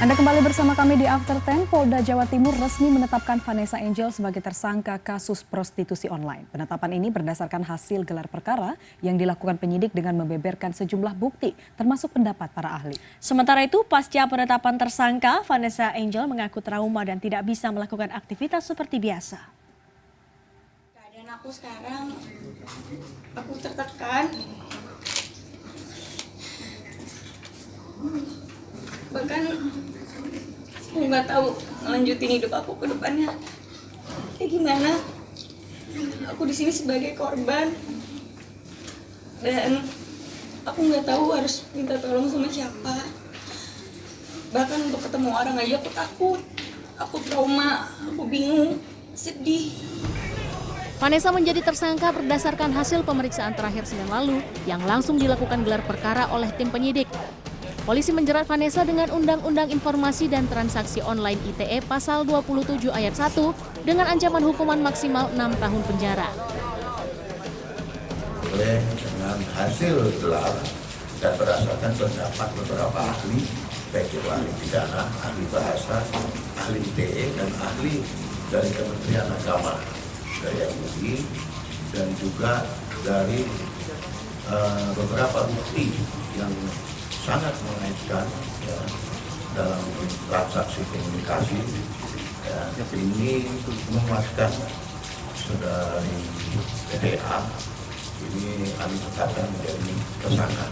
Anda kembali bersama kami di After 10. Polda Jawa Timur resmi menetapkan Vanessa Angel sebagai tersangka kasus prostitusi online. Penetapan ini berdasarkan hasil gelar perkara yang dilakukan penyidik dengan membeberkan sejumlah bukti, termasuk pendapat para ahli. Sementara itu, pasca penetapan tersangka, Vanessa Angel mengaku trauma dan tidak bisa melakukan aktivitas seperti biasa. Keadaan aku sekarang, aku tertekan. Bahkan aku nggak tahu lanjutin hidup aku ke depannya kayak gimana. Aku di sini sebagai korban dan aku nggak tahu harus minta tolong sama siapa. Bahkan untuk ketemu orang aja aku takut, aku trauma, aku bingung, sedih. Vanessa menjadi tersangka berdasarkan hasil pemeriksaan terakhir Senin lalu yang langsung dilakukan gelar perkara oleh tim penyidik. Polisi menjerat Vanessa dengan Undang-Undang Informasi dan Transaksi Online ITE Pasal 27 Ayat 1 dengan ancaman hukuman maksimal 6 tahun penjara. Dengan hasil gelar dan berdasarkan pendapat beberapa ahli, baik itu ahli pidana, ahli bahasa, ahli ITE, dan ahli dari Kementerian Agama, dari MUI, dan juga dari beberapa bukti yang sangat mengaitkan dalam transaksi komunikasi. Ini menguatkan saudari PDA ini kami tetapkan menjadi tersangka.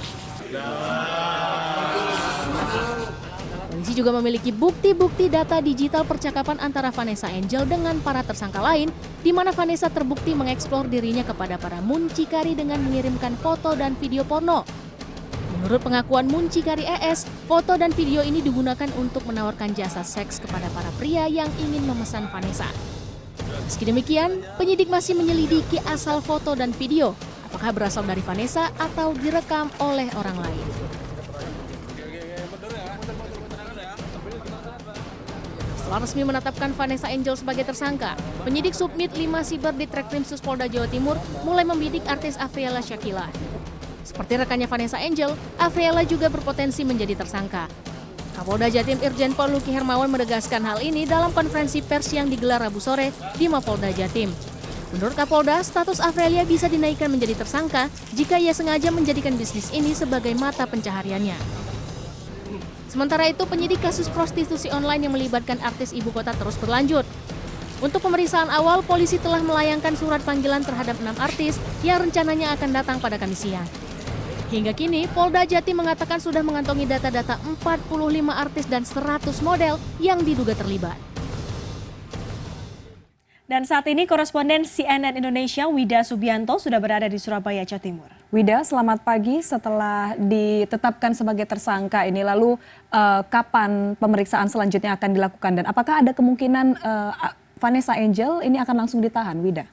Polisi juga memiliki bukti-bukti data digital percakapan antara Vanessa Angel dengan para tersangka lain, di mana Vanessa terbukti mengeksplor dirinya kepada para muncikari dengan mengirimkan foto dan video porno. Menurut pengakuan muncikari ES, foto dan video ini digunakan untuk menawarkan jasa seks kepada para pria yang ingin memesan Vanessa. Meski demikian, penyidik masih menyelidiki asal foto dan video, apakah berasal dari Vanessa atau direkam oleh orang lain. Setelah resmi menetapkan Vanessa Angel sebagai tersangka, penyidik Submit 5 Siber di Treskrimsus Polda Jawa Timur mulai membidik artis Afriela Shakila. Seperti rekannya Vanessa Angel, Afriela juga berpotensi menjadi tersangka. Kapolda Jatim Irjen Pol Luki Hermawan menegaskan hal ini dalam konferensi pers yang digelar Rabu sore di Mapolda Jatim. Menurut Kapolda, status Afriela bisa dinaikkan menjadi tersangka jika ia sengaja menjadikan bisnis ini sebagai mata pencahariannya. Sementara itu, penyidik kasus prostitusi online yang melibatkan artis ibu kota terus berlanjut. Untuk pemeriksaan awal, polisi telah melayangkan surat panggilan terhadap 6 artis yang rencananya akan datang pada Kamis siang. Hingga kini, Polda Jatim mengatakan sudah mengantongi data-data 45 artis dan 100 model yang diduga terlibat. Dan saat ini koresponden CNN Indonesia Wida Subianto sudah berada di Surabaya, Jawa Timur. Wida, selamat pagi. Setelah ditetapkan sebagai tersangka ini, lalu kapan pemeriksaan selanjutnya akan dilakukan dan apakah ada kemungkinan Vanessa Angel ini akan langsung ditahan, Wida?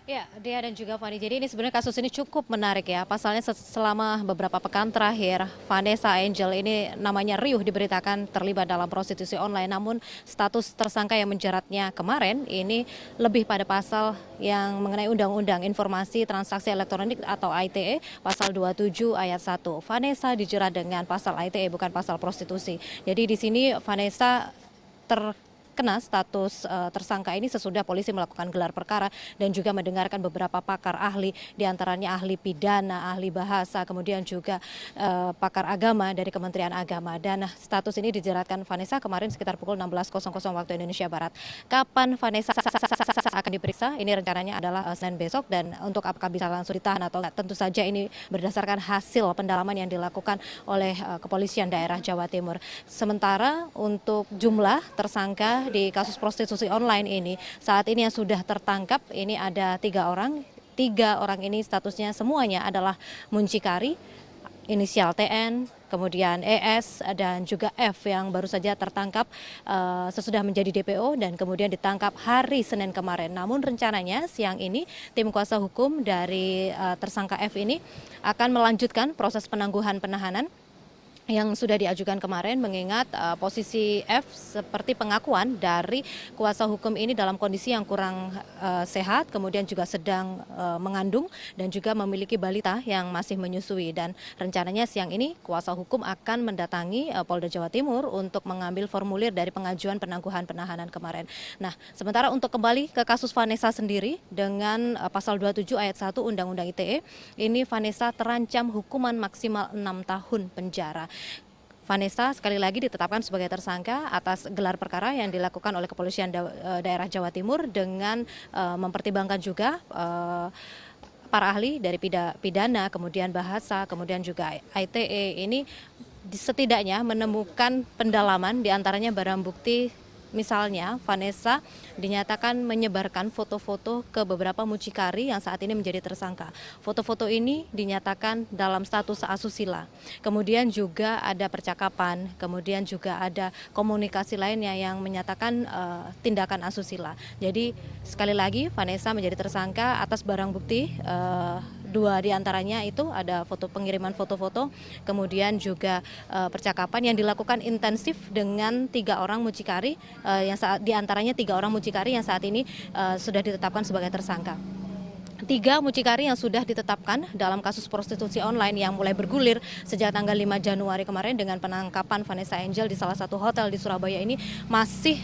Ya, Dea dan juga Fani. Jadi ini sebenarnya kasus ini cukup menarik ya. Pasalnya selama beberapa pekan terakhir, Vanessa Angel ini namanya riuh diberitakan terlibat dalam prostitusi online. Namun status tersangka yang menjeratnya kemarin ini lebih pada pasal yang mengenai Undang-Undang Informasi Transaksi Elektronik atau ITE, pasal 27 ayat 1. Vanessa dijerat dengan pasal ITE, bukan pasal prostitusi. Jadi di sini Vanessa terkena status tersangka ini sesudah polisi melakukan gelar perkara dan juga mendengarkan beberapa pakar ahli, diantaranya ahli pidana, ahli bahasa, kemudian juga pakar agama dari Kementerian Agama. Dan status ini dijeratkan Vanessa kemarin sekitar pukul 16.00 waktu Indonesia Barat. Kapan Vanessa akan diperiksa? Ini rencananya adalah Senin besok, dan untuk apakah bisa langsung ditahan atau enggak, tentu saja ini berdasarkan hasil pendalaman yang dilakukan oleh kepolisian daerah Jawa Timur. Sementara untuk jumlah tersangka di kasus prostitusi online ini saat ini yang sudah tertangkap ini ada 3 orang. 3 orang ini statusnya semuanya adalah muncikari, inisial TN, kemudian ES dan juga F yang baru saja tertangkap sesudah menjadi DPO dan kemudian ditangkap hari Senin kemarin. Namun rencananya siang ini tim kuasa hukum dari tersangka F ini akan melanjutkan proses penangguhan penahanan yang sudah diajukan kemarin, mengingat posisi F seperti pengakuan dari kuasa hukum ini dalam kondisi yang kurang sehat, kemudian juga sedang mengandung dan juga memiliki balita yang masih menyusui, dan rencananya siang ini kuasa hukum akan mendatangi Polda Jawa Timur untuk mengambil formulir dari pengajuan penangguhan penahanan kemarin. Nah, sementara untuk kembali ke kasus Vanessa sendiri, dengan pasal 27 ayat 1 Undang-Undang ITE, ini Vanessa terancam hukuman maksimal 6 tahun penjara. Vanessa sekali lagi ditetapkan sebagai tersangka atas gelar perkara yang dilakukan oleh Kepolisian Daerah Jawa Timur dengan mempertimbangkan juga para ahli dari pidana, kemudian bahasa, kemudian juga ITE ini setidaknya menemukan pendalaman, diantaranya barang bukti. Misalnya Vanessa dinyatakan menyebarkan foto-foto ke beberapa mucikari yang saat ini menjadi tersangka. Foto-foto ini dinyatakan dalam status asusila. Kemudian juga ada percakapan, kemudian juga ada komunikasi lainnya yang menyatakan tindakan asusila. Jadi sekali lagi Vanessa menjadi tersangka atas barang bukti. Dua diantaranya itu ada pengiriman foto-foto, kemudian juga percakapan yang dilakukan intensif dengan 3 orang mucikari, yang diantaranya 3 orang mucikari yang saat ini sudah ditetapkan sebagai tersangka. 3 mucikari yang sudah ditetapkan dalam kasus prostitusi online yang mulai bergulir sejak tanggal 5 Januari kemarin dengan penangkapan Vanessa Angel di salah satu hotel di Surabaya ini, masih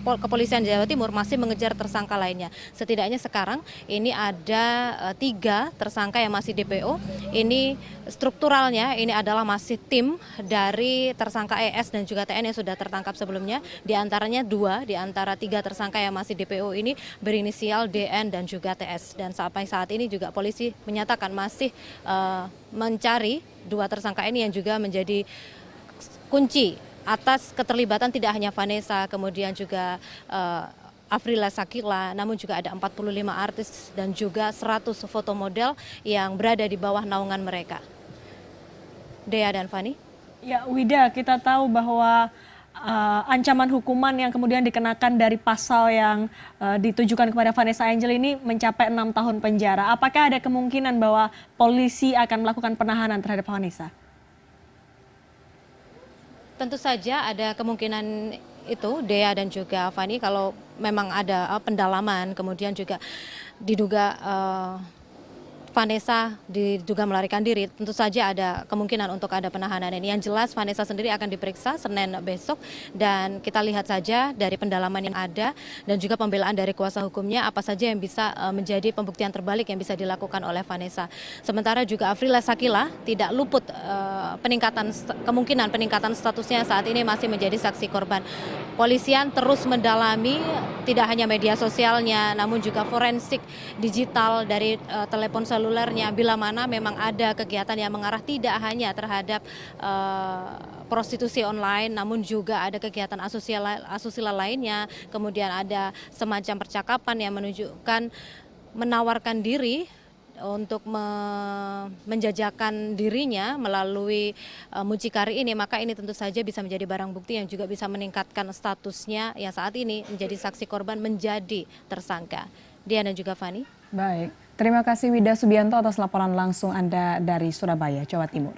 Kepolisian Jawa Timur masih mengejar tersangka lainnya. Setidaknya sekarang ini ada 3 tersangka yang masih DPO. Ini strukturalnya ini adalah masih tim dari tersangka ES dan juga TN yang sudah tertangkap sebelumnya. Di antaranya 2 di antara 3 tersangka yang masih DPO ini berinisial DN dan juga TS. Dan sampai saat ini juga polisi menyatakan masih mencari 2 tersangka ini yang juga menjadi kunci atas keterlibatan tidak hanya Vanessa, kemudian juga Afrila Sakila, namun juga ada 45 artis dan juga 100 foto model yang berada di bawah naungan mereka. Dea dan Fani. Ya, Wida, kita tahu bahwa ancaman hukuman yang kemudian dikenakan dari pasal yang ditujukan kepada Vanessa Angel ini mencapai 6 tahun penjara. Apakah ada kemungkinan bahwa polisi akan melakukan penahanan terhadap Vanessa? Tentu saja ada kemungkinan itu, Dea dan juga Fani, kalau memang ada pendalaman, kemudian juga diduga Vanessa diduga melarikan diri, tentu saja ada kemungkinan untuk ada penahanan ini. Yang jelas Vanessa sendiri akan diperiksa Senin besok, dan kita lihat saja dari pendalaman yang ada dan juga pembelaan dari kuasa hukumnya apa saja yang bisa menjadi pembuktian terbalik yang bisa dilakukan oleh Vanessa. Sementara juga Afrila Sakila tidak luput kemungkinan peningkatan statusnya saat ini masih menjadi saksi korban. Polisian terus mendalami tidak hanya media sosialnya, namun juga forensik digital dari telepon selulernya, bila mana memang ada kegiatan yang mengarah tidak hanya terhadap prostitusi online, namun juga ada kegiatan asusila lainnya, kemudian ada semacam percakapan yang menunjukkan menawarkan diri untuk menjajakan dirinya melalui mucikari ini, maka ini tentu saja bisa menjadi barang bukti yang juga bisa meningkatkan statusnya yang saat ini menjadi saksi korban menjadi tersangka. Dia dan juga Fani. Baik, terima kasih Wida Subianto atas laporan langsung Anda dari Surabaya, Jawa Timur.